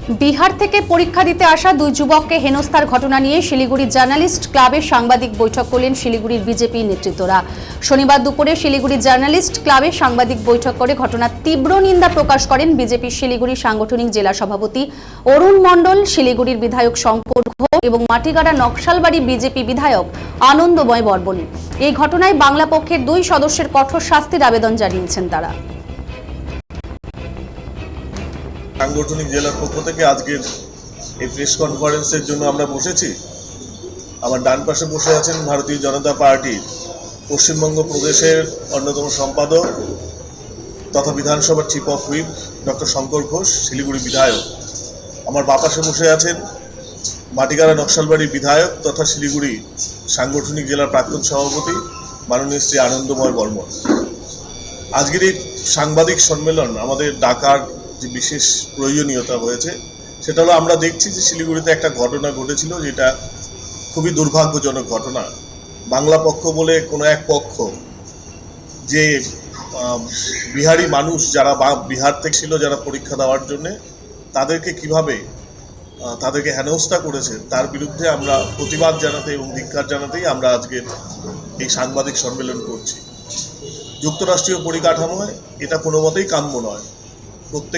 বিহার থেকে পরীক্ষা দিতে আসা দুই যুবককে হেনস্থার ঘটনা নিয়ে শিলিগুড়ি জার্নালিস্ট ক্লাবের সাংবাদিক বৈঠক করলেন শিলিগুড়ির বিজেপি নেতৃত্বরা। শনিবার দুপুরে শিলিগুড়ি জার্নালিস্ট ক্লাবের সাংবাদিক বৈঠক করে ঘটনার তীব্র নিন্দা প্রকাশ করেন বিজেপির শিলিগুড়ি সাংগঠনিক জেলা সভাপতি অরুণ মণ্ডল, শিলিগুড়ির বিধায়ক শঙ্কর ঘোষ এবং মাটিগাড়া নকশালবাড়ি বিজেপি বিধায়ক আনন্দময় বর্মন। এই ঘটনায় বাংলা পক্ষের দুই সদস্যের কঠোর শাস্তির আবেদন জানিয়েছেন তারা। সাংগঠনিক জেলার পক্ষ থেকে আজকের এই প্রেস কনফারেন্সের জন্য আমরা বসেছি। আমার ডান পাশে বসে আছেন ভারতীয় জনতা পার্টির পশ্চিমবঙ্গ প্রদেশের অন্যতম সম্পাদক তথা বিধানসভার chief of whip doctor Shankar Ghosh, Siliguri বিধায়ক। আমার বাঁ পাশে বসে আছেন মাটিগাড়া নকশালবাড়ির বিধায়ক তথা শিলিগুড়ি সাংগঠনিক জেলার প্রাক্তন সভাপতি মাননীয় শ্রী আনন্দময় বর্মন। আজকের এই সাংবাদিক সম্মেলন আমাদের ডাকার যে বিশেষ প্রয়োজনীয়তা হয়েছে সেটা হলো, আমরা দেখছি যে শিলিগুড়িতে একটা ঘটনা ঘটেছিল যেটা খুবই দুর্ভাগ্যজনক ঘটনা। বাংলা পক্ষ বলে কোনো এক পক্ষ যে বিহারি মানুষ যারা বিহার থেকে ছিল যারা পরীক্ষা দেওয়ার জন্যে, তাদেরকে কিভাবে তাদেরকে হেনস্থা করেছে তার বিরুদ্ধে আমরা প্রতিবাদ জানাতে এবং ধিক্কার জানাতেই আমরা আজকের এই সাংবাদিক সম্মেলন করছি। যুক্তরাষ্ট্রীয় পরিকাঠামোয় এটা কোনো মতেই কাম্য নয়। প্রত্যেক